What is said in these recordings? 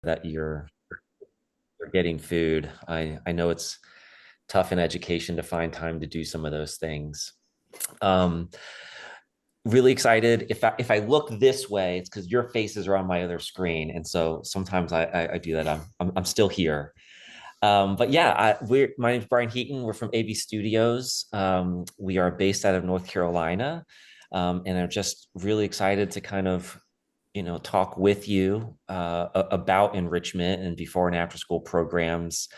that you're getting food. I know it's tough in education to find time to do some of those things. Um, Really excited. If I look this way, it's because your faces are on my other screen, and so sometimes I do that. I'm still here. But yeah, my name's Brian Heaton. We're from AB Studios. We are based out of North Carolina, and I'm just really excited to kind of talk with you about enrichment and before and after school programs,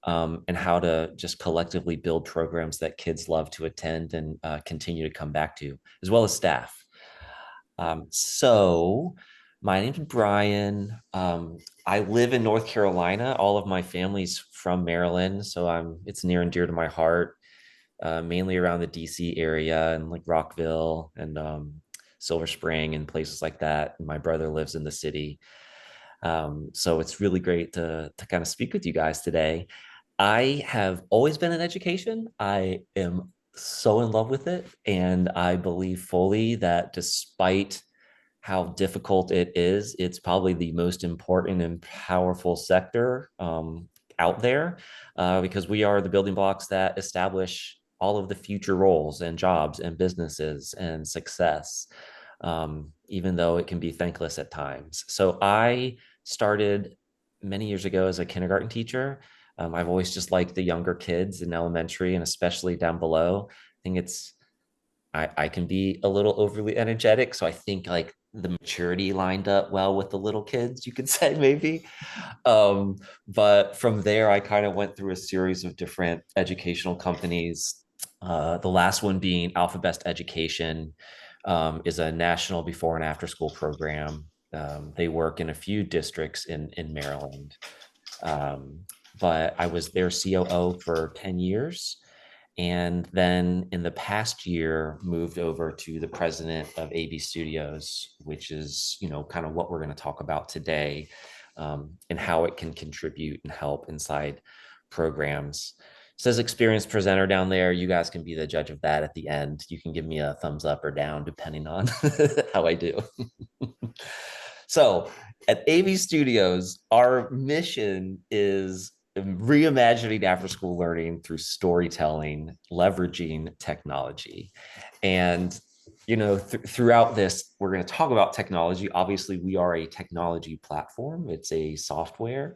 and how to just collectively build programs that kids love to attend and continue to come back to, as well as staff. So my name's Brian. I live in North Carolina. All of my family's from Maryland, so it's near and dear to my heart, mainly around the DC area and like Rockville and Silver Spring and places like that. And my brother lives in the city. So it's really great to kind of speak with you guys today. I have always been in education. I am so in love with it. And I believe fully that despite how difficult it is, it's probably the most important and powerful sector out there, because we are the building blocks that establish all of the future roles and jobs and businesses and success, even though it can be thankless at times. So I started many years ago as a kindergarten teacher. I've always just liked the younger kids in elementary and especially down below. I think I can be a little overly energetic. So I think like the maturity lined up well with the little kids, you could say maybe. Um, but from there, I kind of went through a series of different educational companies. The last one being Alpha Best Education, is a national before and after school program. They work in a few districts in Maryland. Um, but I was their COO for 10 years. And then in the past year, moved over to the president of AB Studios, which is, kind of what we're going to talk about today, and how it can contribute and help inside programs. It says experienced presenter down there. You guys can be the judge of that at the end. You can give me a thumbs up or down depending on how I do. So at AV Studios, our mission is reimagining after school learning through storytelling, leveraging technology. And, throughout this, we're going to talk about technology. Obviously, we are a technology platform, it's a software.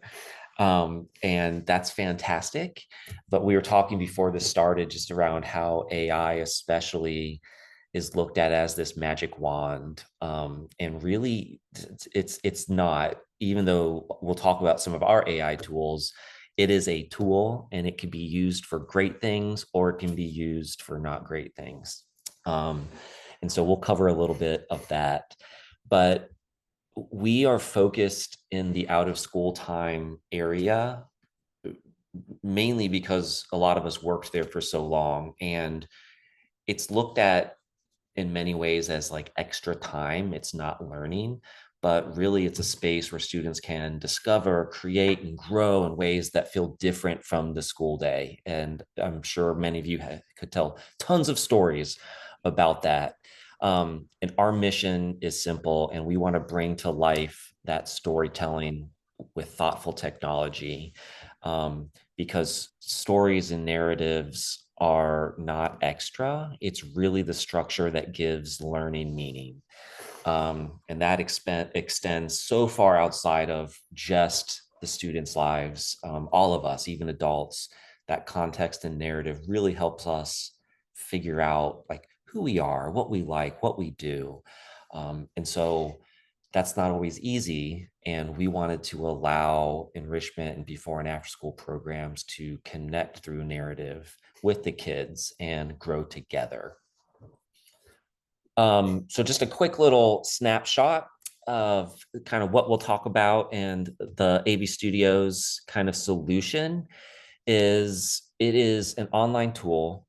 And that's fantastic. But we were talking before this started just around how AI, especially, is looked at as this magic wand, and really it's not. Even though we'll talk about some of our AI tools, it is a tool and it can be used for great things or it can be used for not great things. And so we'll cover a little bit of that, but we are focused in the out of school time area mainly because a lot of us worked there for so long, and it's looked at in many ways as like extra time. It's not learning, but really it's a space where students can discover, create, and grow in ways that feel different from the school day. And I'm sure many of you could tell tons of stories about that. And our mission is simple, and we want to bring to life that storytelling with thoughtful technology, because stories and narratives are not extra. It's really the structure that gives learning meaning. And that extends so far outside of just the students' lives, all of us, even adults. That context and narrative really helps us figure out like who we are, what we like, what we do. And so that's not always easy. And we wanted to allow enrichment and before and after school programs to connect through narrative with the kids and grow together. So just a quick little snapshot of kind of what we'll talk about, and the AV Studios kind of solution is it is an online tool.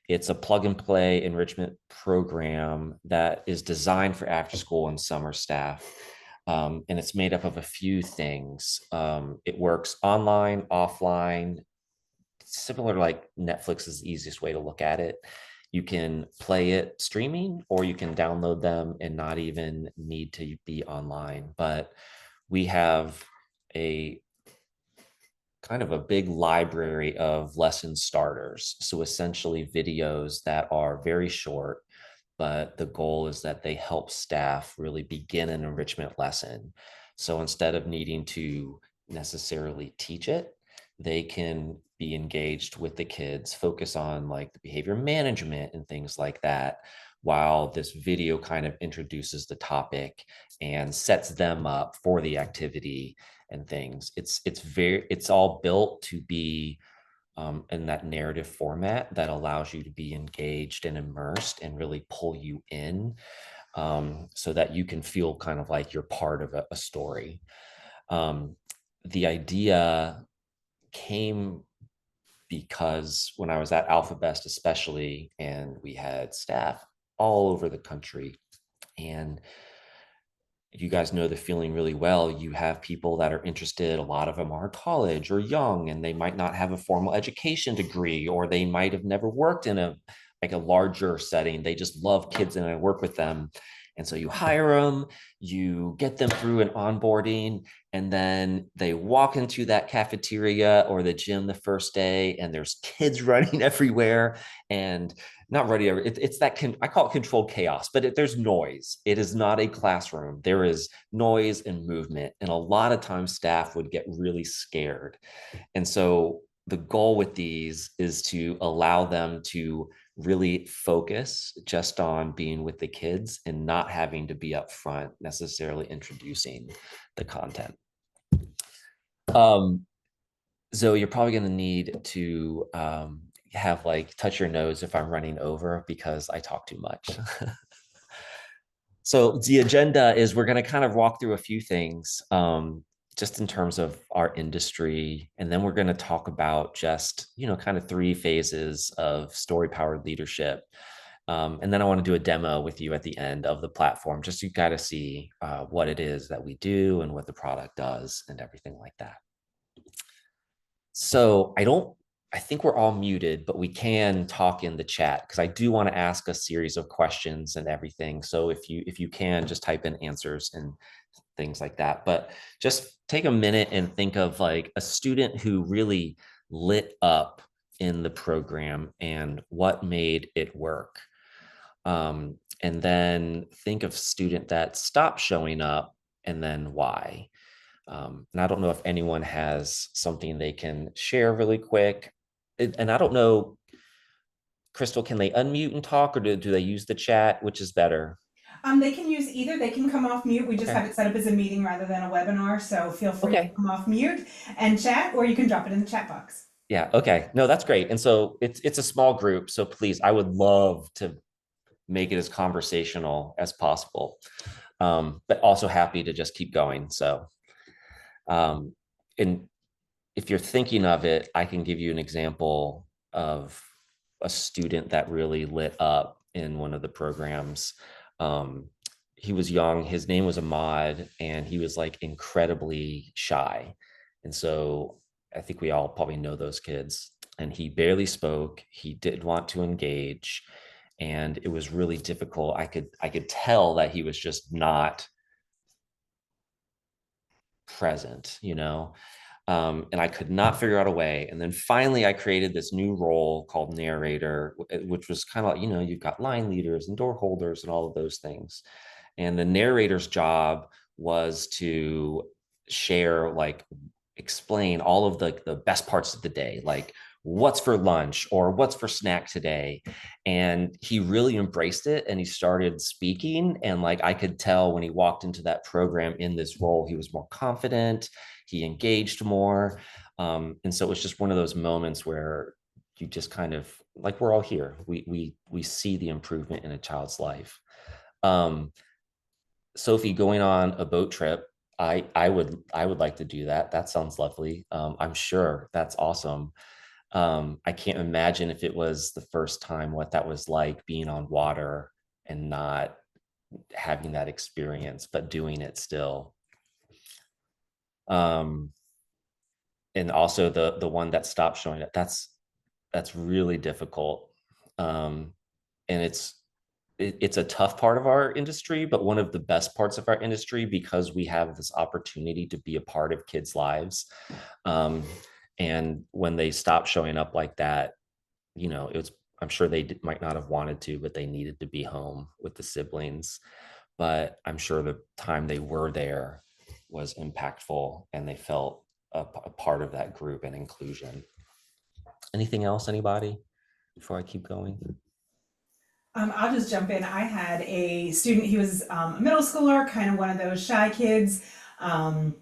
It's a plug and play enrichment program that is designed for after school and summer staff. And it's made up of a few things. It works online, offline, similar to like Netflix is the easiest way to look at it. You can play it streaming or you can download them and not even need to be online. But we have a kind of a big library of lesson starters. So essentially videos that are very short, but the goal is that they help staff really begin an enrichment lesson. So instead of needing to necessarily teach it, they can be engaged with the kids, focus on like the behavior management and things like that, while this video kind of introduces the topic and sets them up for the activity and things. It's all built to be in that narrative format that allows you to be engaged and immersed and really pull you in, so that you can feel kind of like you're part of a story. Um, the idea came because when I was at Alpha Best, especially, and we had staff all over the country, and you guys know the feeling really well. You have people that are interested, a lot of them are college or young, and they might not have a formal education degree, or they might have never worked in a like a larger setting. They just love kids and I work with them. And so you hire them, you get them through an onboarding, and then they walk into that cafeteria or the gym the first day, and there's kids running everywhere. And not ready. It's that I call it controlled chaos, but there's noise. It is not a classroom. There is noise and movement. And a lot of times staff would get really scared. And so the goal with these is to allow them to really focus just on being with the kids and not having to be up front necessarily introducing the content. Um, so you're probably going to need to have like touch your nose if I'm running over because I talk too much. So the agenda is we're going to kind of walk through a few things, just in terms of our industry. And then we're going to talk about just, kind of three phases of story powered leadership. And then I want to do a demo with you at the end of the platform, just so you got to see what it is that we do and what the product does and everything like that. So I think we're all muted, but we can talk in the chat because I do want to ask a series of questions and everything. So if you can just type in answers and things like that, but just take a minute and think of like a student who really lit up in the program and what made it work. And then think of student that stopped showing up and then why. And I don't know if anyone has something they can share really quick. And I don't know, Crystal, can they unmute and talk, or do they use the chat? Which is better? They can use either. They can come off mute. We just Okay. have it set up as a meeting rather than a webinar. So feel free to Okay. come off mute and chat, or you can drop it in the chat box. Yeah. Okay. No, that's great. And so it's a small group. So please, I would love to make it as conversational as possible. But also happy to just keep going. So, um, and if you're thinking of it, I can give you an example of a student that really lit up in one of the programs. Um, he was young, his name was Ahmad, and he was like incredibly shy. And so I think we all probably know those kids. And he barely spoke, he did want to engage, and it was really difficult. I could tell that he was just not present. And I could not figure out a way. And then finally, I created this new role called narrator, which was kind of like, you've got line leaders and door holders and all of those things. And the narrator's job was to share, like, explain all of the best parts of the day, like what's for lunch or what's for snack today. And he really embraced it and he started speaking. And like I could tell when he walked into that program in this role, he was more confident, he engaged more. And so it was just one of those moments where you just kind of like we're all here. We see the improvement in a child's life. Um, Sophie, going on a boat trip, I would like to do that. That sounds lovely. I'm sure that's awesome. I can't imagine if it was the first time what that was like being on water and not having that experience, but doing it still. Um, and also the one that stopped showing it. That's really difficult. And it's a tough part of our industry, but one of the best parts of our industry because we have this opportunity to be a part of kids' lives. Um, and when they stop showing up like that, it was, I'm sure they might not have wanted to, but they needed to be home with the siblings. But I'm sure the time they were there was impactful and they felt a part of that group and inclusion. Anything else, anybody, before I keep going? I'll just jump in. I had a student, he was a middle schooler, kind of one of those shy kids, um,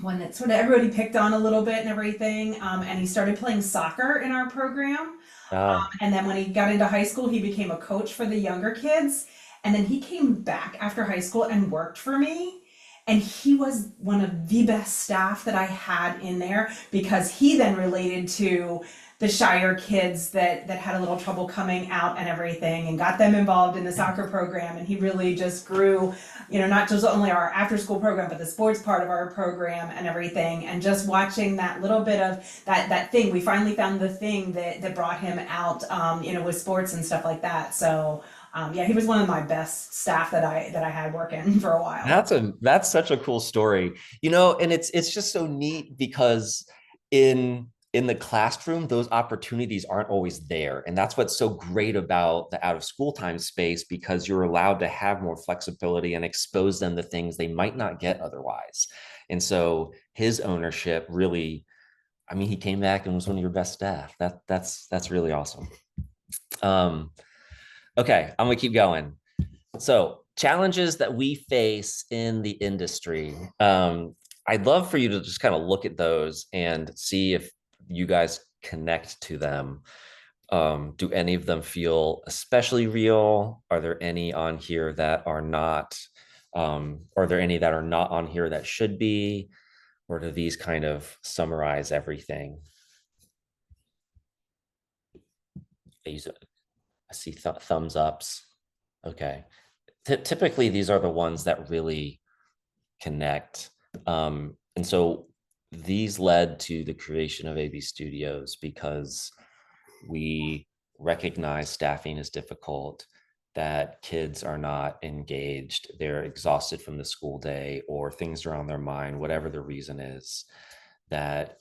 one that sort of everybody picked on a little bit and everything. And he started playing soccer in our program. Oh, And then when he got into high school, he became a coach for the younger kids. And then he came back after high school and worked for me. And he was one of the best staff that I had in there because he then related to the shyer kids that had a little trouble coming out and everything and got them involved in the soccer program. And he really just grew, not just only our after school program, but the sports part of our program and everything. And just watching that little bit of that thing, we finally found the thing that brought him out, with sports and stuff like that. So yeah, he was one of my best staff that I had working for a while. that's such a cool story. And it's just so neat because in the classroom, those opportunities aren't always there. And that's what's so great about the out of school time space because you're allowed to have more flexibility and expose them to things they might not get otherwise. And so his ownership really, I mean, he came back and was one of your best staff. That's really awesome. Um, okay, I'm gonna keep going. So, challenges that we face in the industry. I'd love for you to just kind of look at those and see if you guys connect to them. Do any of them feel especially real? Are there any on here that are not? Are there any that are not on here that should be? Or do these kind of summarize everything? I see thumbs ups. Okay. Typically, these are the ones that really connect. And so these led to the creation of AB Studios because we recognize staffing is difficult, that kids are not engaged, they're exhausted from the school day, or things are on their mind, whatever the reason is, that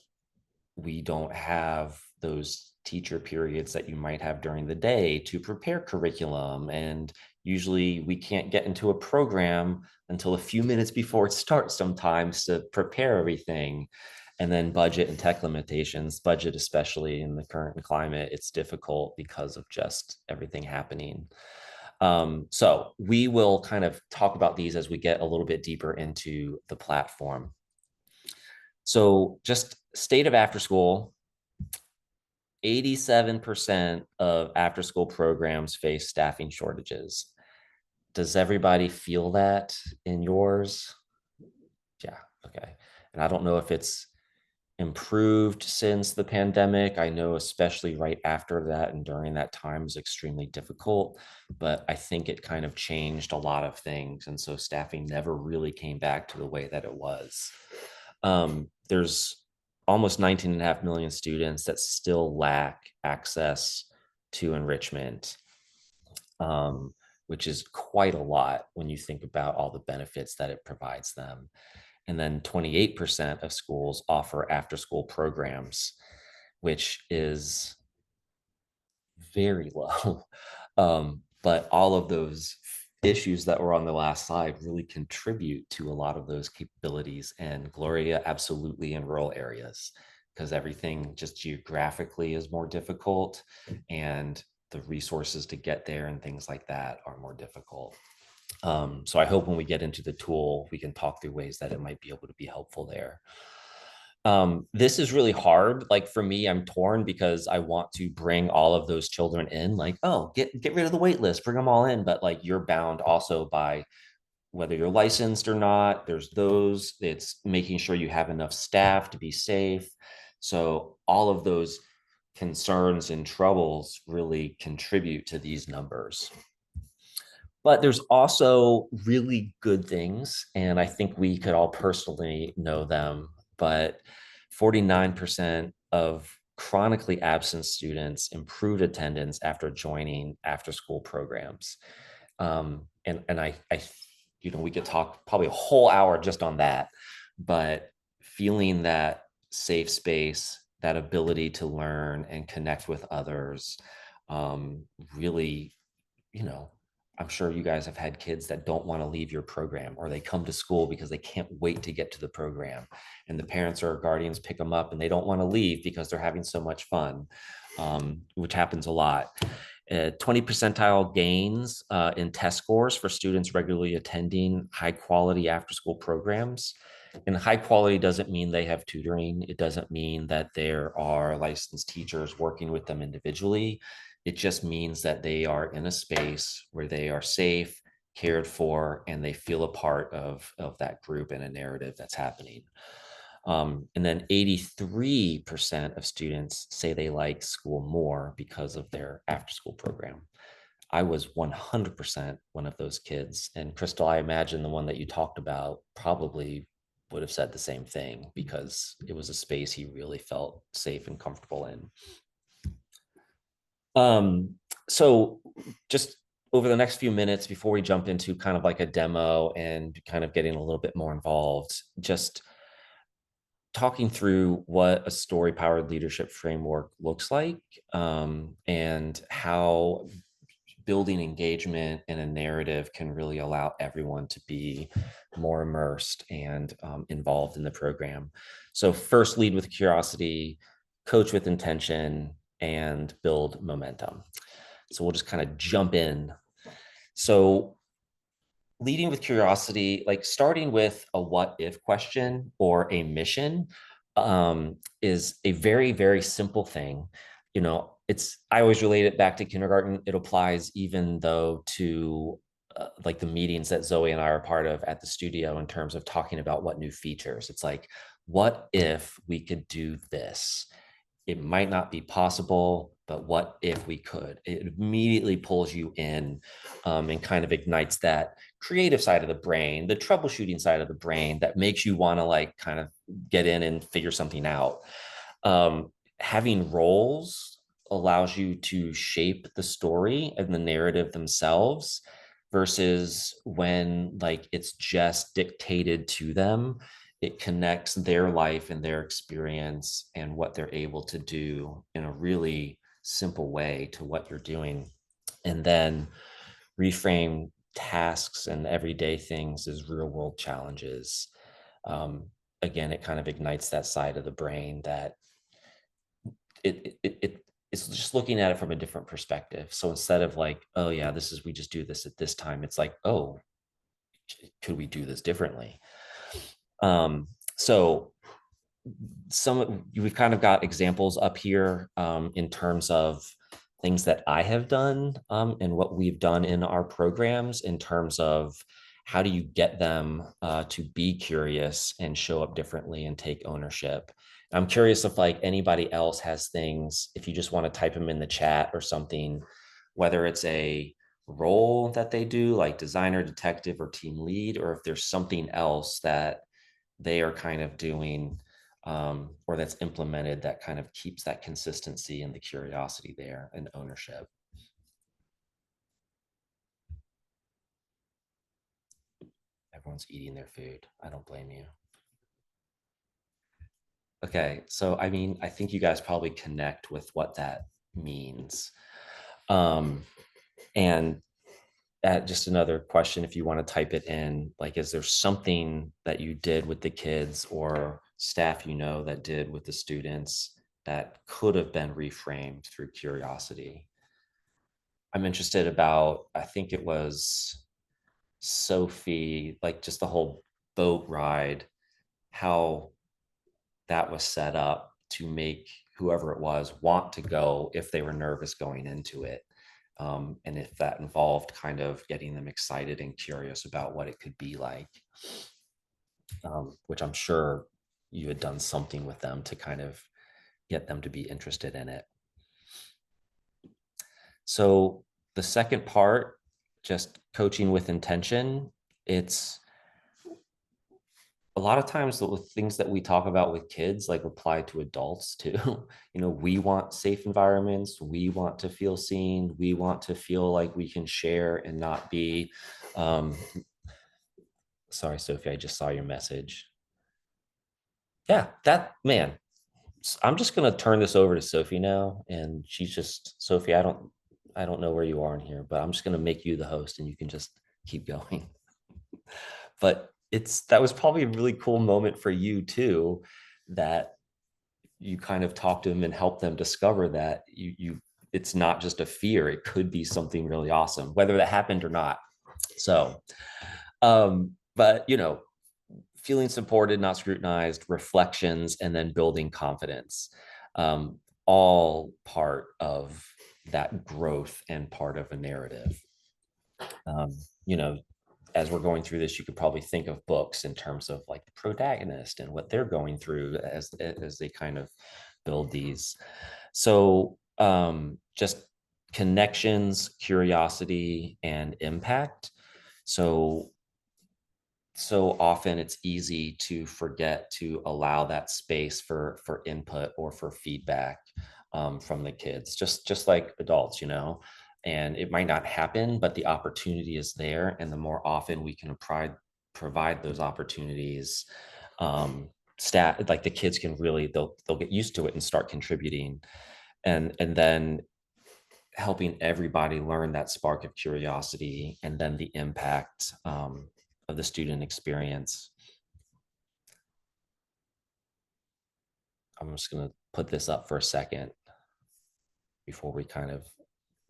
we don't have those teacher periods that you might have during the day to prepare curriculum. And usually we can't get into a program until a few minutes before it starts sometimes to prepare everything. And then budget and tech limitations, budget, especially in the current climate, it's difficult because of just everything happening. So we will kind of talk about these as we get a little bit deeper into the platform. So just state of after school, 87% of after school programs face staffing shortages. Does everybody feel that in yours? Yeah, okay. And I don't know if it's improved since the pandemic. I know especially right after that and during that time was extremely difficult, but I think it kind of changed a lot of things. And so staffing never really came back to the way that it was. There's almost 19.5 million students that still lack access to enrichment, which is quite a lot when you think about all the benefits that it provides them. And then 28% of schools offer after school programs, which is very low. But all of those issues that were on the last slide really contribute to a lot of those capabilities. And Gloria, absolutely in rural areas, because everything just geographically is more difficult and the resources to get there and things like that are more difficult. So I hope when we get into the tool, we can talk through ways that it might be able to be helpful there. This is really hard. Like for me, I'm torn because I want to bring all of those children in, like, oh, get rid of the wait list, bring them all in. But like you're bound also by whether you're licensed or not. There's those, it's making sure you have enough staff to be safe. So all of those concerns and troubles really contribute to these numbers. But there's also really good things, and I think we could all personally know them. But 49% of chronically absent students improved attendance after joining after school programs. And we could talk probably a whole hour just on that, but feeling that safe space, that ability to learn and connect with others, really, you know, I'm sure you guys have had kids that don't want to leave your program, or they come to school because they can't wait to get to the program. And the parents or guardians pick them up and they don't want to leave because they're having so much fun, which happens a lot. 20 percentile gains in test scores for students regularly attending high quality after school programs. And high quality doesn't mean they have tutoring. It doesn't mean that there are licensed teachers working with them individually. It just means that they are in a space where they are safe, cared for, and they feel a part of that group and a narrative that's happening. And then 83% of students say they like school more because of their after school program. I was 100% one of those kids. And Crystal, I imagine the one that you talked about probably would have said the same thing, because it was a space he really felt safe and comfortable in. So just over the next few minutes before we jump into kind of like a demo and kind of getting a little bit more involved, just talking through what a story powered leadership framework looks like, and how building engagement in a narrative can really allow everyone to be more immersed and involved in the program. So first, lead with curiosity, coach with intention, and build momentum. So we'll just kind of jump in. So leading with curiosity, like starting with a what if question or a mission, is a very, very simple thing. I always relate it back to kindergarten. It applies even though to like the meetings that Zoe and I are part of at the studio in terms of talking about what new features. It's like, what if we could do this? It might not be possible, but what if we could? It immediately pulls you in, and kind of ignites that creative side of the brain, the troubleshooting side of the brain that makes you want to like kind of get in and figure something out. Having roles allows you to shape the story and the narrative themselves, versus when like it's just dictated to them. It connects their life and their experience and what they're able to do in a really simple way to what you're doing. And then reframe tasks and everyday things as real world challenges. Um, Again, it kind of ignites that side of the brain that it's just looking at it from a different perspective. So instead of like, oh yeah, we just do this at this time, it's like, oh, could we do this differently? So we've kind of got examples up here, in terms of things that I have done, and what we've done in our programs in terms of how do you get them to be curious and show up differently and take ownership. I'm curious if like anybody else has things, if you just want to type them in the chat or something, whether it's a role that they do like designer, detective, or team lead, or if there's something else that they are kind of doing, or that's implemented that kind of keeps that consistency and the curiosity there and ownership. Everyone's eating their food. I don't blame you. Okay, so I mean, I think you guys probably connect with what that means. Um, and just another question, if you want to type it in, like, is there something that you did with the kids or staff that did with the students that could have been reframed through curiosity? I'm interested about, I think it was Sophie, like just the whole boat ride, how that was set up to make whoever it was want to go if they were nervous going into it. And if that involved kind of getting them excited and curious about what it could be like, which I'm sure you had done something with them to kind of get them to be interested in it. So the second part, just coaching with intention, it's a lot of times the things that we talk about with kids like apply to adults too. We want safe environments, we want to feel seen, we want to feel like we can share and not be um sorry, Sophie, I just saw your message. Yeah, that man, I'm just gonna turn this over to Sophie now, and she's just Sophie. I don't know where you are in here, but I'm just gonna make you the host, and you can just keep going. But that was probably a really cool moment for you too, that you kind of talk to them and help them discover that it's not just a fear; it could be something really awesome, whether that happened or not. So, but feeling supported, not scrutinized, reflections, and then building confidence, um, all part of that growth and part of a narrative. Um, you know, as we're going through this, you could probably think of books in terms of like the protagonist and what they're going through as they kind of build these. So just connections, curiosity, and impact. So often it's easy to forget to allow that space for input or for feedback from the kids, just like adults. And it might not happen, but the opportunity is there, and the more often we can provide those opportunities, stat like the kids can really they'll get used to it and start contributing, and then helping everybody learn that spark of curiosity and then the impact of the student experience. I'm just going to put this up for a second before we kind of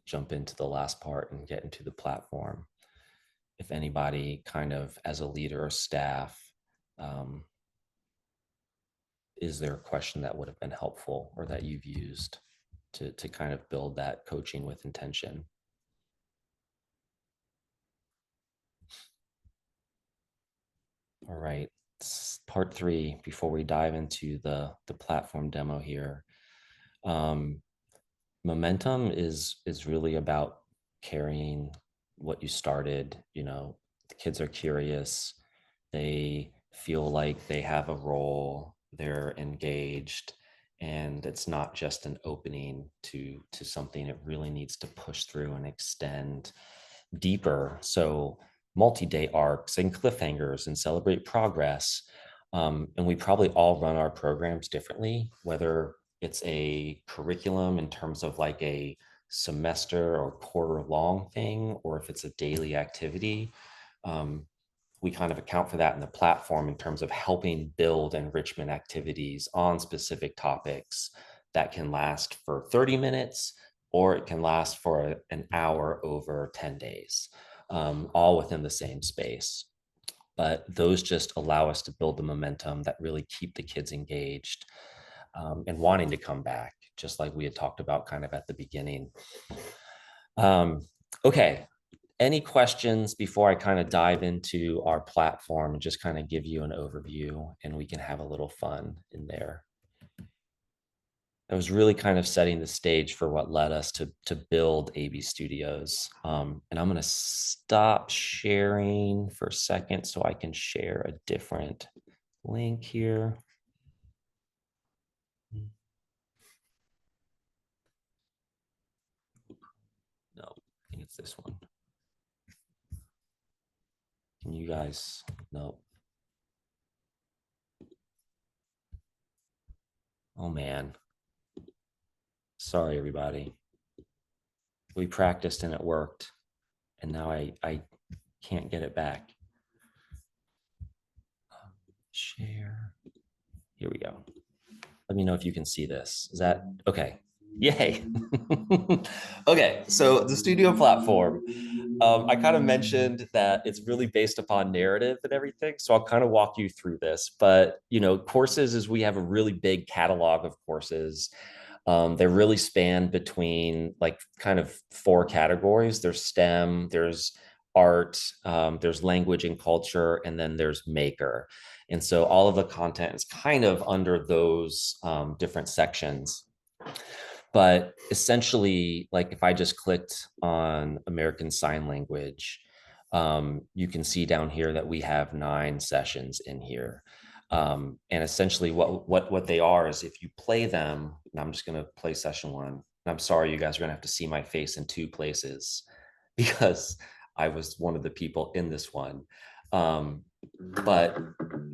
jump into the last part and get into the platform. If anybody kind of as a leader or staff, um, is there a question that would have been helpful or that you've used to kind of build that coaching with intention? All right, part 3 before we dive into the platform demo here. Um, Momentum is really about carrying what you started. The kids are curious, they feel like they have a role, they're engaged, and it's not just an opening to something. It really needs to push through and extend deeper. So multi-day arcs and cliffhangers and celebrate progress. And we probably all run our programs differently, whether it's a curriculum in terms of like a semester or quarter long thing, or if it's a daily activity. Um, we kind of account for that in the platform in terms of helping build enrichment activities on specific topics that can last for 30 minutes, or it can last for an hour over 10 days, all within the same space. But those just allow us to build the momentum that really keep the kids engaged, and wanting to come back, just like we had talked about kind of at the beginning. Okay, any questions before I kind of dive into our platform and just kind of give you an overview, and we can have a little fun in there? I was really kind of setting the stage for what led us to build AB Studios. And I'm going to stop sharing for a second so I can share a different link here. No, I think it's this one. Can you guys? No. Oh man. Sorry, everybody. We practiced and it worked, and now I can't get it back. Share. Here we go. Let me know if you can see this. Is that okay? Yay. Okay, so the studio platform. I kind of mentioned that it's really based upon narrative and everything. So I'll kind of walk you through this. But, courses is we have a really big catalog of courses. They really span between like kind of 4 categories. There's STEM, there's art, there's language and culture, and then there's maker. And so all of the content is kind of under those different sections. But essentially, like if I just clicked on American Sign Language, You can see down here that we have 9 sessions in here. And essentially what they are is if you play them, and I'm just going to play session 1. And I'm sorry, you guys are going to have to see my face in 2 places because I was one of the people in this one. But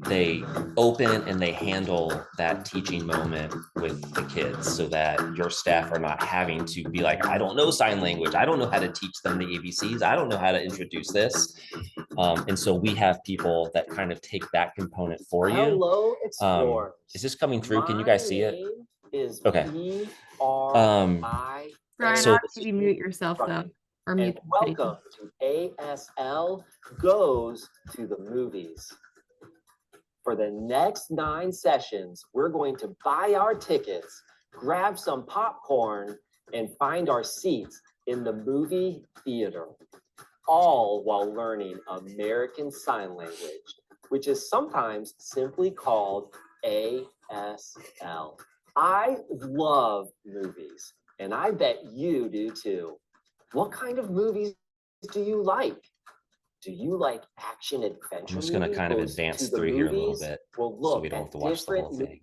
they open and they handle that teaching moment with the kids so that your staff are not having to be like, I don't know sign language. I don't know how to teach them the ABCs. I don't know how to introduce this. And so we have people that kind of take that component for you. Hello, explorers. Is this coming through? Can you My guys see it? name is Okay. B-R-I. Brian, So I'll have you mute yourself though, or And mute the video. welcome to ASL Goes to the Movies. For the next 9 sessions, we're going to buy our tickets, grab some popcorn, and find our seats in the movie theater, all while learning American Sign Language, which is sometimes simply called ASL. I love movies, and I bet you do too. What kind of movies do you like? Do you like action adventure? I'm just going to kind of advance through here a little bit so we don't have to watch the whole thing.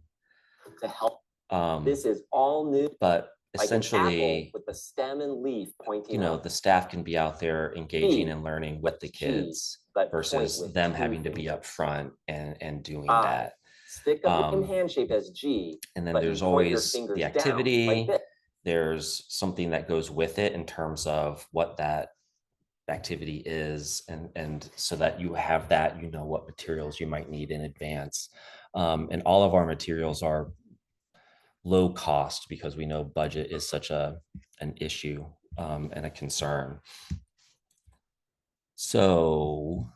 To help. This is all new. But like essentially, with the stem and leaf pointing you know, up. the staff can be out there engaging and learning with the kids versus them having to be up front and doing that. Stick up in hand shape as G. And then there's always the activity. Like there's something that goes with it in terms of what that activity is, and so that you have that, you know, what materials you might need in advance. And all of our materials are low cost because we know budget is such an issue and a concern. So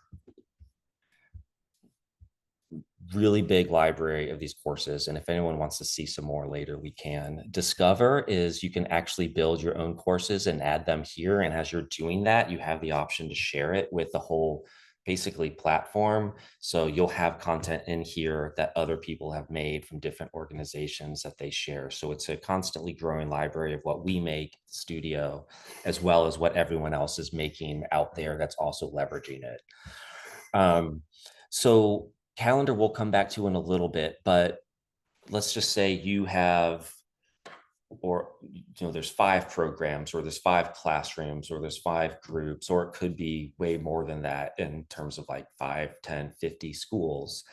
really big library of these courses. And if anyone wants to see some more later, we can. Discover is you can actually build your own courses and add them here. And as you're doing that, you have the option to share it with the whole basically platform. So you'll have content in here that other people have made from different organizations that they share. So it's a constantly growing library of what we make studio, as well as what everyone else is making out there that's also leveraging it. So calendar we'll come back to in a little bit, but let's just say you have, or you know, there's 5 programs, or there's 5 classrooms, or there's 5 groups, or it could be way more than that in terms of like 5, 10, 50 schools.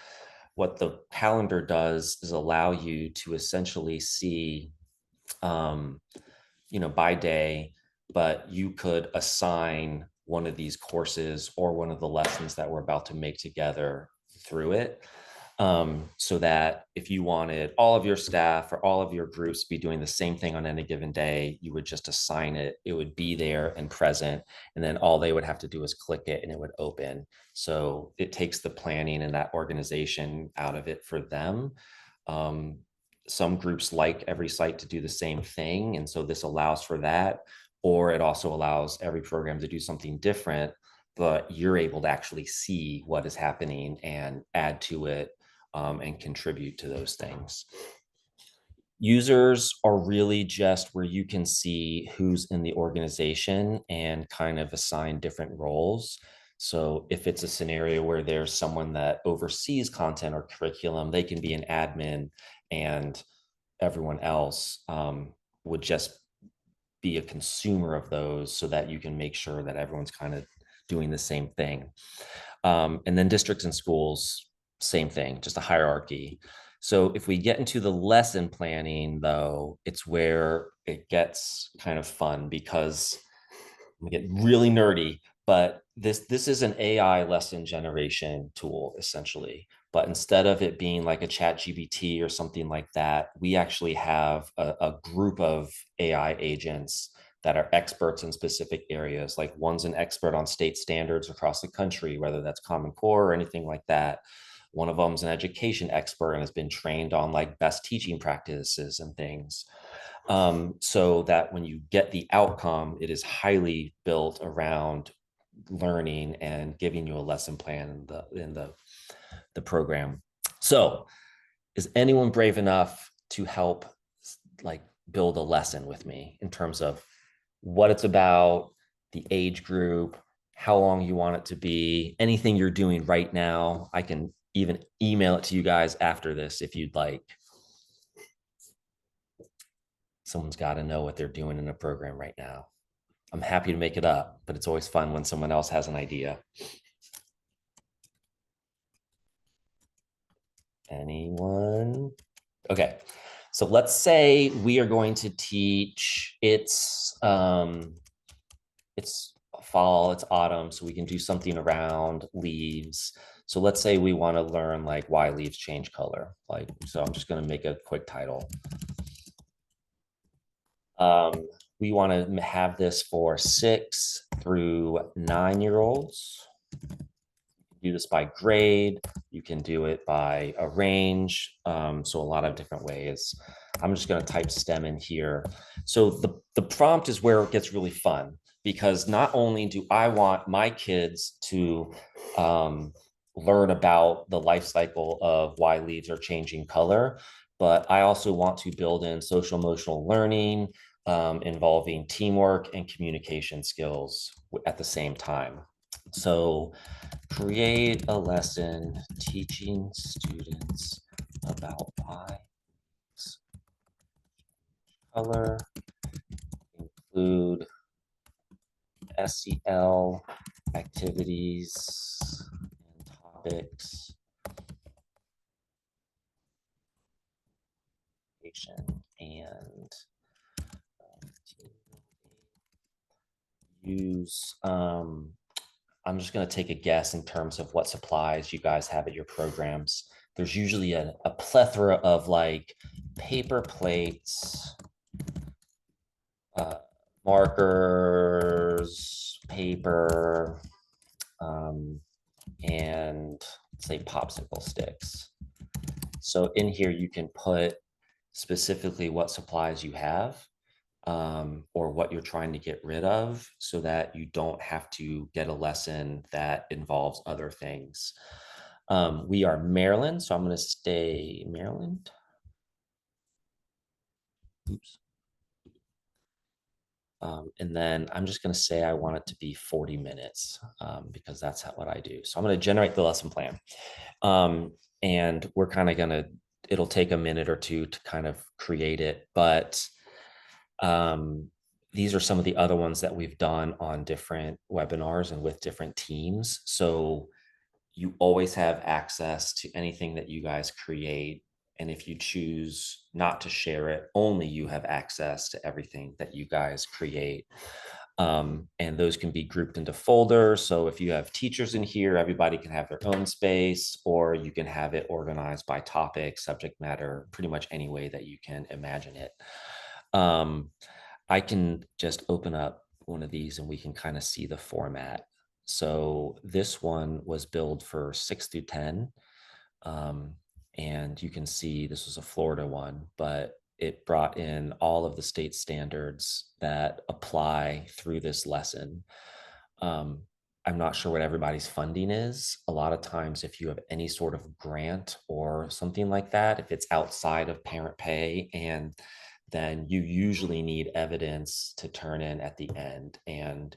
What the calendar does is allow you to essentially see, you know, by day, but you could assign one of these courses or one of the lessons that we're about to make together through it. So that if you wanted all of your staff or all of your groups to be doing the same thing on any given day, you would just assign it. It would be there and present. And then all they would have to do is click it and it would open. So it takes the planning and that organization out of it for them. Some groups like every site to do the same thing. And so this allows for that, or it also allows every program to do something different, but you're able to actually see what is happening and add to it and contribute to those things. Users are really just where you can see who's in the organization and kind of assign different roles. So if it's a scenario where there's someone that oversees content or curriculum, they can be an admin, and everyone else would just be a consumer of those so that you can make sure that everyone's kind of doing the same thing. And then districts and schools, same thing, just a hierarchy. So if we get into the lesson planning, though, it's where it gets kind of fun because we get really nerdy, but this is an AI lesson generation tool, essentially. But instead of it being like a ChatGPT or something like that, we actually have a group of AI agents that are experts in specific areas. Like one's an expert on state standards across the country, whether that's Common Core or anything like that. One of them's an education expert and has been trained on like best teaching practices and things. So that when you get the outcome, it is highly built around learning and giving you a lesson plan in the program. So is anyone brave enough to help like build a lesson with me in terms of what it's about, the age group, how long you want it to be, anything you're doing right now. I can even email it to you guys after this if you'd like. Someone's got to know what they're doing in a program right now. I'm happy to make it up, but it's always fun when someone else has an idea. Anyone? Okay. So let's say we are going to teach it's fall, it's autumn, so we can do something around leaves. So let's say we want to learn like why leaves change color. Like, so I'm just going to make a quick title. We want to have this for 6 through 9-year-olds. Do this by grade. You can do it by a range. So a lot of different ways. I'm just going to type STEM in here. So the prompt is where it gets really fun, because not only do I want my kids to learn about the life cycle of why leaves are changing color, but I also want to build in social emotional learning involving teamwork and communication skills at the same time. So create a lesson teaching students about why color, include SEL activities and topics, and use I'm just going to take a guess in terms of what supplies you guys have at your programs. There's usually a plethora of like paper plates, markers, paper, and say popsicle sticks. So in here, you can put specifically what supplies you have or what you're trying to get rid of so that you don't have to get a lesson that involves other things. We are Maryland, so I'm going to stay Maryland. Oops. And then I'm just going to say I want it to be 40 minutes because that's what I do. So I'm going to generate the lesson plan. And we're kind of going to, it'll take a minute or two to kind of create it. But these are some of the other ones that we've done on different webinars and with different teams. So you always have access to anything that you guys create. And if you choose not to share it, only you have access to everything that you guys create. And those can be grouped into folders. So if you have teachers in here, everybody can have their own space, or you can have it organized by topic, subject matter, pretty much any way that you can imagine it. I can just open up one of these and we can kind of see the format. So this one was billed for 6 through 10. And you can see this was a Florida one, but it brought in all of the state standards that apply through this lesson. I'm not sure what everybody's funding is. A lot of times, if you have any sort of grant or something like that, if it's outside of parent pay, and then you usually need evidence to turn in at the end. And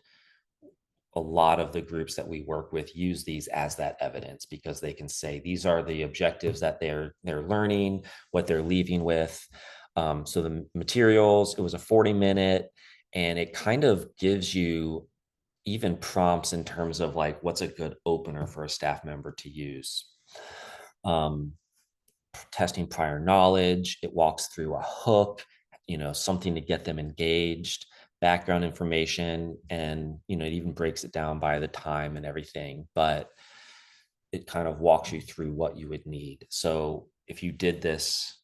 a lot of the groups that we work with use these as that evidence because they can say these are the objectives that they're learning, what they're leaving with. So the materials, it was a 40-minute, and it kind of gives you even prompts in terms of like what's a good opener for a staff member to use. Testing prior knowledge, it walks through a hook, something to get them engaged, background information, and it even breaks it down by the time and everything, but it kind of walks you through what you would need. So if you did this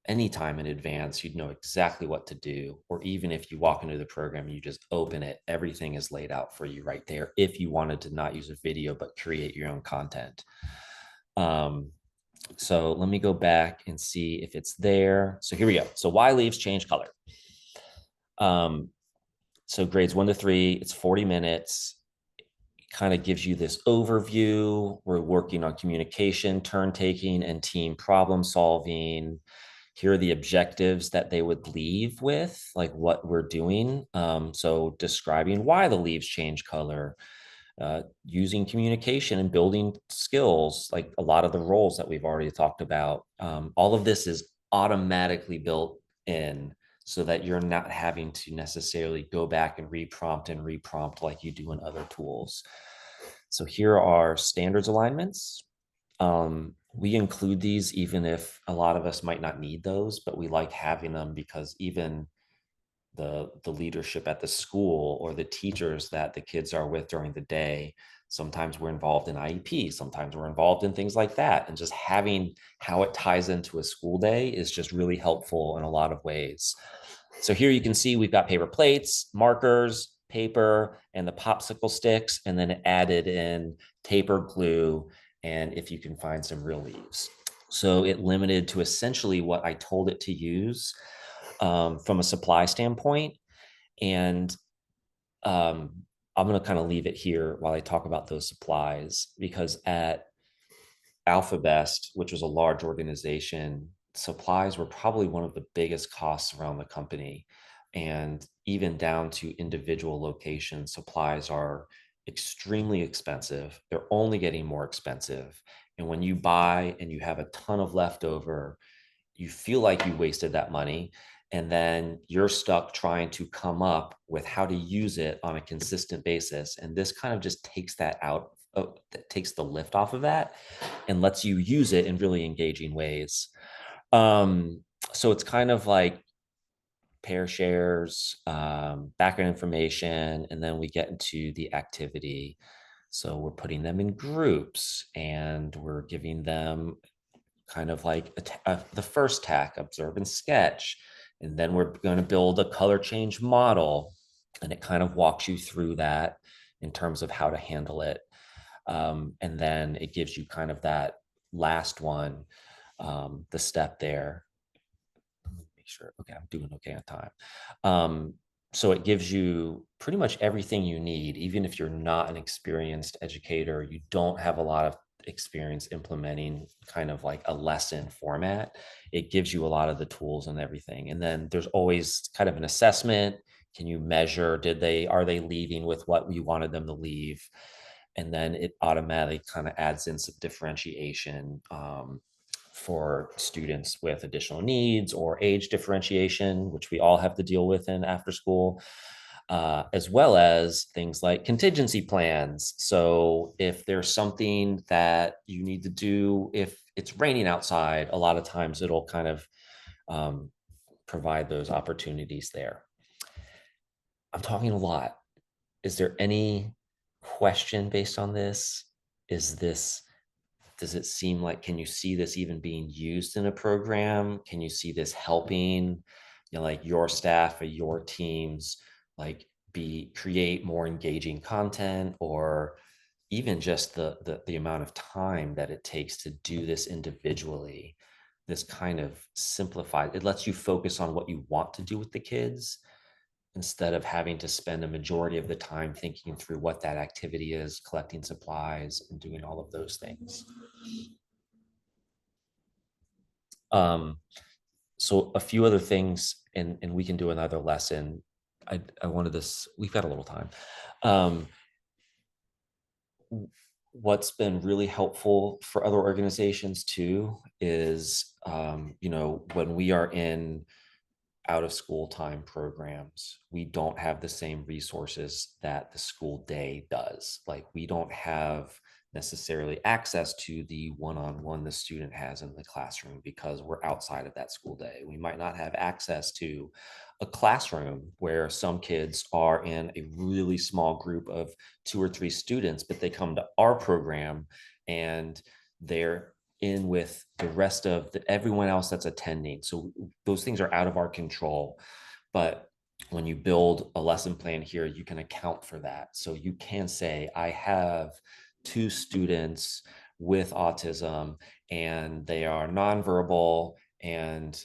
anytime in advance, you'd know exactly what to do. Or even if you walk into the program, you just open it, everything is laid out for you right there if you wanted to not use a video but create your own content. So let me go back and see if it's there. So here we go. So why leaves change color. So grades 1 to 3, it's 40 minutes. It kind of gives you this overview. We're working on communication, turn taking, and team problem solving. Here are the objectives that they would leave with, like what we're doing. So describing why the leaves change color, using communication and building skills, like a lot of the roles that we've already talked about. All of this is automatically built in so that you're not having to necessarily go back and reprompt like you do in other tools. So here are standards alignments. We include these even if a lot of us might not need those, but we like having them because even the leadership at the school or the teachers that the kids are with during the day, sometimes we're involved in IEP, sometimes we're involved in things like that. And just having how it ties into a school day is just really helpful in a lot of ways. So here you can see we've got paper plates, markers, paper, and the popsicle sticks, and then added in taper, glue, and if you can find some real leaves. So it limited to essentially what I told it to use from a supply standpoint. And I'm going to kind of leave it here while I talk about those supplies, because at AlphaBest, which was a large organization, supplies were probably one of the biggest costs around the company. And even down to individual locations, supplies are extremely expensive. They're only getting more expensive. And when you buy and you have a ton of leftover, you feel like you wasted that money. And then you're stuck trying to come up with how to use it on a consistent basis. And this kind of just takes that out, takes the lift off of that and lets you use it in really engaging ways. Um, so it's kind of like pair shares, background information, and then we get into the activity. So we're putting them in groups and we're giving them kind of like the first tack, observe and sketch. And then we're going to build a color change model. And it kind of walks you through that in terms of how to handle it. And then it gives you kind of that last one, the step there. Make sure, okay, I'm doing okay on time. So it gives you pretty much everything you need, even if you're not an experienced educator, you don't have a lot of experience implementing kind of like a lesson format. It gives you a lot of the tools and everything. And then there's always kind of an assessment. Can you measure, are they leaving with what you wanted them to leave? And then it automatically kind of adds in some differentiation for students with additional needs or age differentiation, which we all have to deal with in after school, as well as things like contingency plans. So if there's something that you need to do, if it's raining outside, a lot of times it'll kind of provide those opportunities there. I'm talking a lot. Is there any question based on this? Does it seem like, can you see this even being used in a program? Can you see this helping, like your staff or your teams, like create more engaging content, or even just the amount of time that it takes to do this individually? This kind of simplified, it lets you focus on what you want to do with the kids instead of having to spend a majority of the time thinking through what that activity is, collecting supplies and doing all of those things. So a few other things, and we can do another lesson. I wanted this, we've got a little time. What's been really helpful for other organizations too is, when we are in out of school time programs, we don't have the same resources that the school day does. Like we don't have necessarily access to the one-on-one the student has in the classroom because we're outside of that school day. We might not have access to a classroom where some kids are in a really small group of 2 or 3 students, but they come to our program and they're in with the rest of everyone else that's attending. So those things are out of our control. But when you build a lesson plan here, you can account for that. So you can say, I have 2 students with autism and they are nonverbal and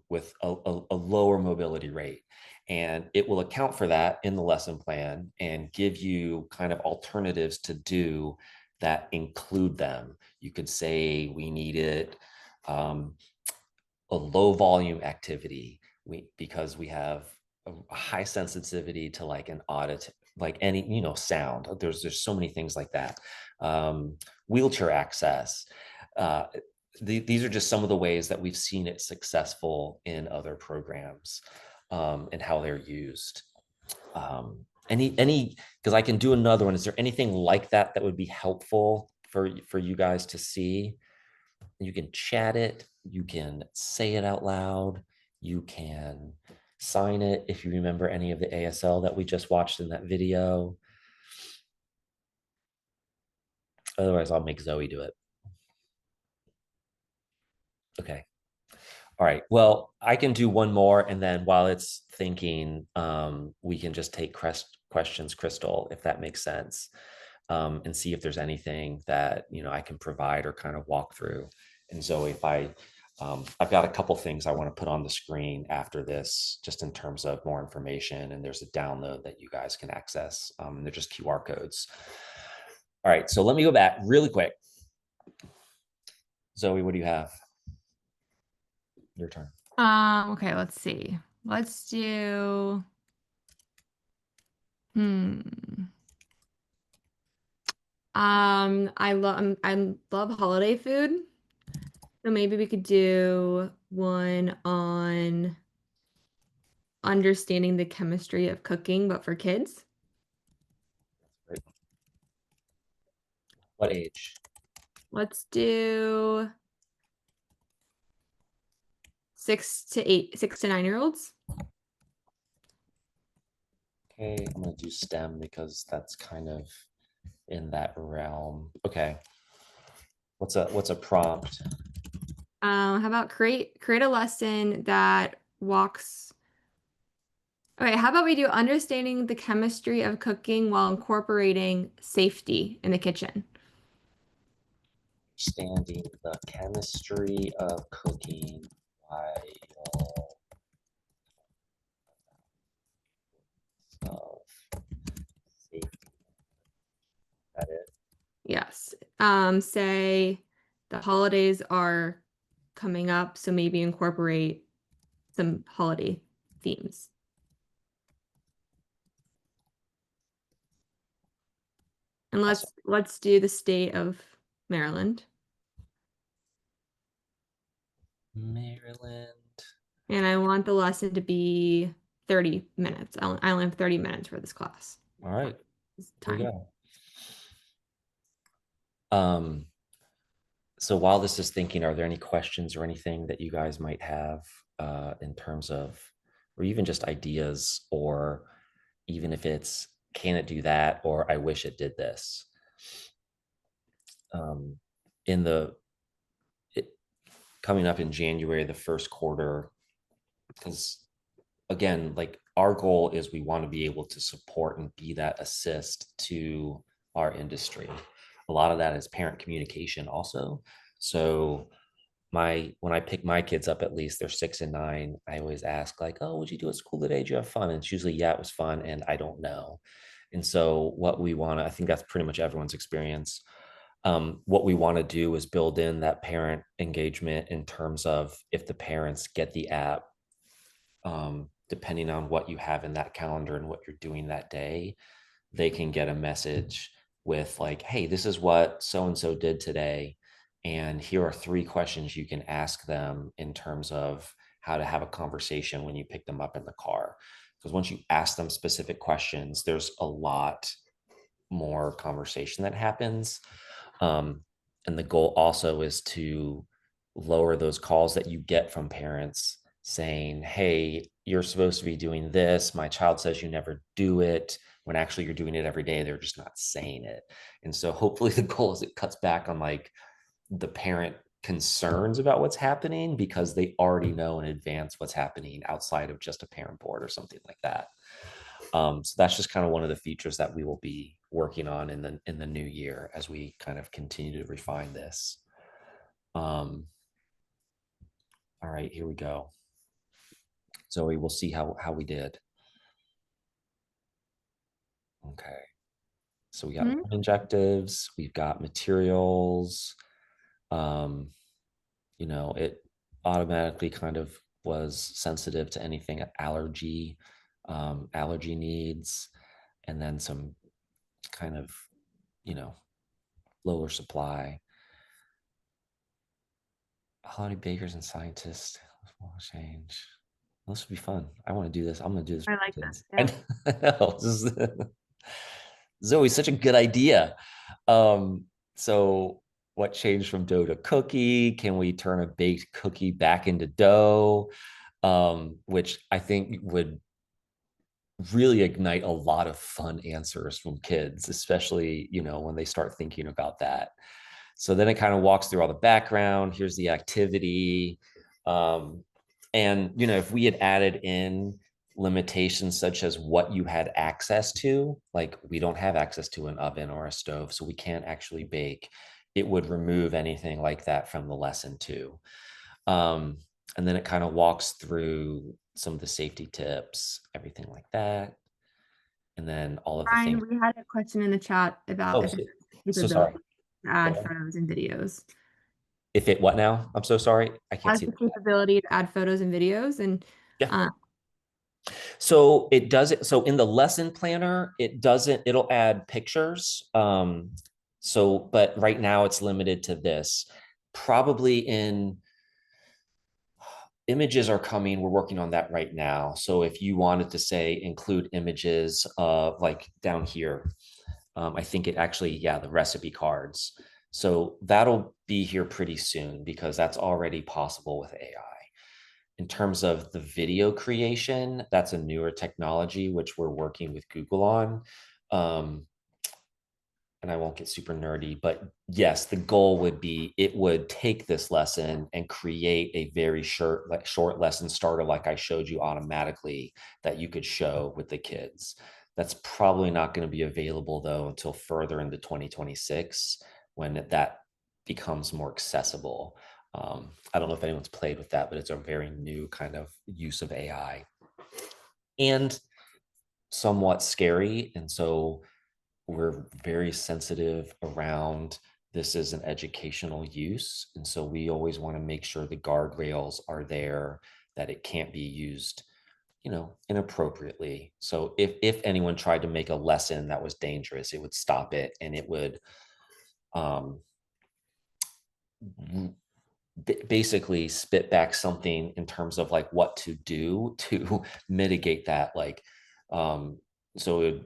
with a lower mobility rate. And it will account for that in the lesson plan and give you kind of alternatives to do that include them. You could say we needed a low volume activity, because we have a high sensitivity to like an audit, like any, sound. There's so many things like that. um, Wheelchair access. uh, these are just some of the ways that we've seen it successful in other programs, and how they're used. Any Because I can do another one. Is there anything like that that would be helpful for you guys to see? You can chat it, you can say it out loud, you can sign it if you remember any of the ASL that we just watched in that video. Otherwise, I'll make Zoe do it. Okay. All right. Well, I can do one more, and then while it's thinking, we can just take questions, Crystal, if that makes sense, and see if there's anything that I can provide or kind of walk through. And Zoe, if I've got a couple things I want to put on the screen after this, just in terms of more information, and there's a download that you guys can access. They're just QR codes. All right. So let me go back really quick. Zoe, what do you have? Your turn. Okay, let's see. Let's do hmm. I love holiday food. So maybe we could do one on understanding the chemistry of cooking, but for kids. Great. What age? Let's do 6 to 9 year olds. Okay, I'm gonna do STEM because that's kind of in that realm. Okay. What's a prompt? How about create a lesson that walks. Okay, how about we do understanding the chemistry of cooking while incorporating safety in the kitchen? Understanding the chemistry of cooking while of safety. That it. Yes. Say the holidays are coming up, so maybe incorporate some holiday themes. And Awesome. let's do the state of Maryland. Maryland. And I want the lesson to be 30 minutes. I only have 30 minutes for this class. All right. This Here we time. go. So while this is thinking, are there any questions or anything that you guys might have, in terms of, or even just ideas, or even if it's, can it do that, or I wish it did this? In the it, Coming up in January, the first quarter, because again, like our goal is we want to be able to support and be that assist to our industry. A lot of that is parent communication also. So when I pick my kids up, at least they're 6 and 9, I always ask like, oh, what'd you do at school today? Did you have fun? And it's usually, yeah, it was fun. And I don't know. And so what we want to, I think that's pretty much everyone's experience. What we want to do is build in that parent engagement in terms of, if the parents get the app, depending on what you have in that calendar and what you're doing that day, they can get a message with like, hey, this is what so and so did today. And here are 3 questions you can ask them in terms of how to have a conversation when you pick them up in the car. Because once you ask them specific questions, there's a lot more conversation that happens. And the goal also is to lower those calls that you get from parents saying, hey, you're supposed to be doing this. My child says you never do it, when actually you're doing it every day. They're just not saying it. And so hopefully the goal is it cuts back on like the parent concerns about what's happening, because they already know in advance what's happening outside of just a parent board or something like that. So that's just kind of one of the features that we will be working on in the new year as we kind of continue to refine this. All right, here we go. Zoe, we'll see how we did. Okay. So we got Hmm? objectives, we've got materials. Um, it automatically kind of was sensitive to anything allergy needs, and then some kind of, you know, lower supply. Holiday bakers and scientists will change. This would be fun. I want to do this. I'm going to do this I with like that. kids. Yeah. I know. This is always such a good idea. So what changed from dough to cookie? Can we turn a baked cookie back into dough? Which I think would really ignite a lot of fun answers from kids, especially, you know, when they start thinking about that. So then it kind of walks through all the background. Here's the activity. And, you know, if we had added in limitations such as what you had access to, like we don't have access to an oven or a stove, so we can't actually bake, it would remove anything like that from the lesson too. And then it kind of walks through some of the safety tips, everything like that. And then all of the Brian, things. we had a question in the chat about Oh, if it has so sorry. capability to add photos and videos. If it what now? I'm so sorry. I can't Has see the that. capability to add photos and videos, and Yeah. uh, So it does it. So in the lesson planner, it doesn't, it'll add pictures. So, but right now it's limited to this. Probably in images are coming. We're working on that right now. So if you wanted to say include images of like down here, I think it actually, yeah, the recipe cards. So that'll be here pretty soon because that's already possible with AI. In terms of the video creation, that's a newer technology, which we're working with Google on. Um, and I won't get super nerdy, but yes, the goal would be it would take this lesson and create a very short lesson starter like I showed you automatically that you could show with the kids. That's probably not going to be available though until further into 2026 when that becomes more accessible. I don't know if anyone's played with that, but it's a very new kind of use of AI and somewhat scary. And so we're very sensitive around this is an educational use. And so we always want to make sure the guardrails are there, that it can't be used, you know, inappropriately. So if anyone tried to make a lesson that was dangerous, it would stop it and it would um, basically spit back something in terms of like what to do to mitigate that. Like, so it would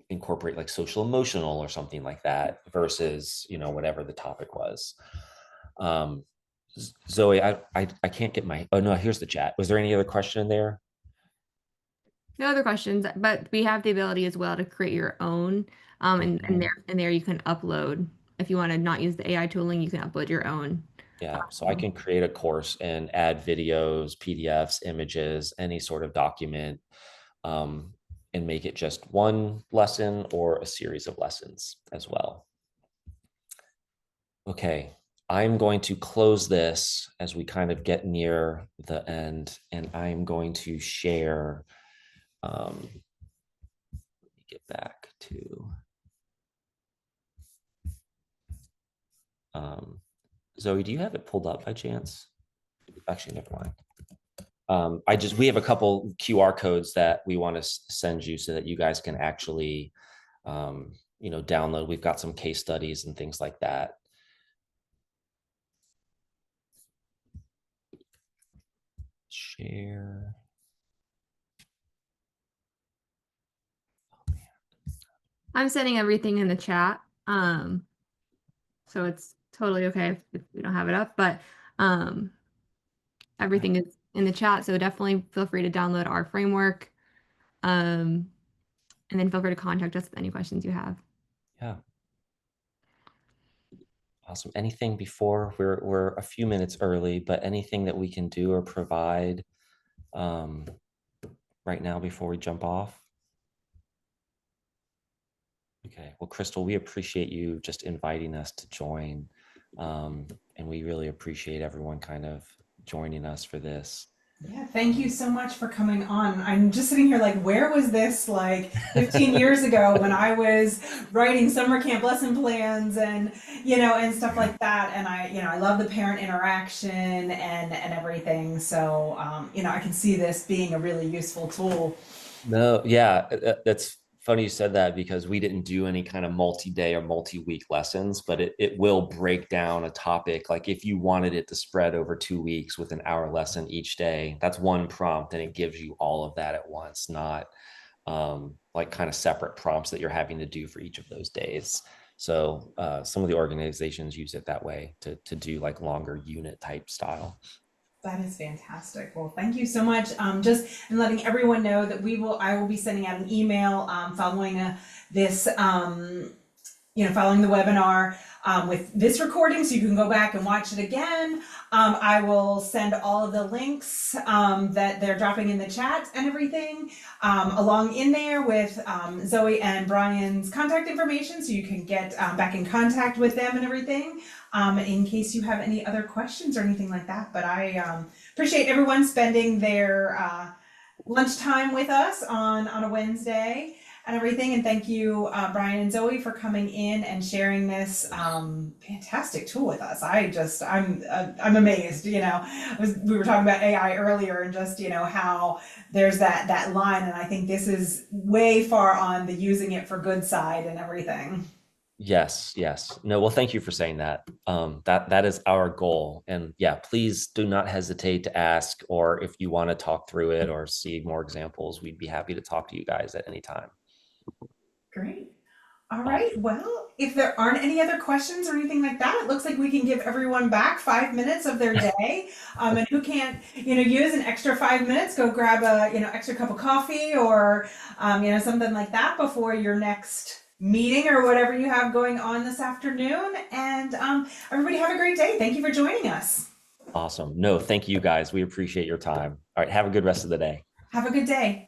incorporate like social emotional or something like that versus, you know, whatever the topic was. um Zoe, I can't get my, oh no, here's the chat. Was there any other question in there? no other questions. But we have the ability as well to create your own. And there you can upload if you want to not use the AI tooling, you can upload your own. Yeah, so I can create a course and add videos, PDFs, images, any sort of document, um, and make it just one lesson or a series of lessons as well. Okay, I'm going to close this as we kind of get near the end, and I'm going to share. Let me get back to. Um, Zoe, do you have it pulled up by chance? Actually, never mind. We have a couple QR codes that we want to send you so that you guys can actually, you know, download. We've got some case studies and things like that. Share. I'm sending everything in the chat. So it's totally okay if we don't have it up, but everything is in the chat. So definitely feel free to download our framework. And then feel free to contact us with any questions you have. Yeah. Awesome. Anything before we're a few minutes early, but anything that we can do or provide um, right now before we jump off? Okay. Well, Crystal, we appreciate you just inviting us to join. And we really appreciate everyone kind of joining us for this. Yeah, thank you so much for coming on. I'm just sitting here like, where was this like 15 years ago when I was writing summer camp lesson plans and and stuff like that. And I love the parent interaction and everything. So I can see this being a really useful tool. No, yeah, that's funny you said that because we didn't do any kind of multi-day or multi-week lessons, but it will break down a topic. Like if you wanted it to spread over 2 weeks with an hour lesson each day, that's one prompt and it gives you all of that at once, not like kind of separate prompts that you're having to do for each of those days. So some of the organizations use it that way to do like longer unit type style. That is fantastic. Well, thank you so much. Just and letting everyone know that I will be sending out an email following this following the webinar with this recording so you can go back and watch it again. I will send all of the links that they're dropping in the chat and everything along in there with Zoe and Brian's contact information so you can get back in contact with them and everything in case you have any other questions or anything like that. But I appreciate everyone spending their lunchtime with us on a Wednesday and everything. And thank you, Brian and Zoe, for coming in and sharing this fantastic tool with us. I'm amazed. We were talking about AI earlier, and just how there's that line, and I think this is way far on the using it for good side and everything. Yes, yes. No, well, thank you for saying that. That is our goal. And yeah, please do not hesitate to ask, or if you want to talk through it or see more examples, we'd be happy to talk to you guys at any time. Great. All right. Awesome. Well, if there aren't any other questions or anything like that, it looks like we can give everyone back 5 minutes of their day. And who can't, use an extra 5 minutes, go grab a, extra cup of coffee or, something like that before your next meeting or whatever you have going on this afternoon. And everybody have a great day. Thank you for joining us. Awesome. No, thank you guys. We appreciate your time. All right. Have a good rest of the day. Have a good day.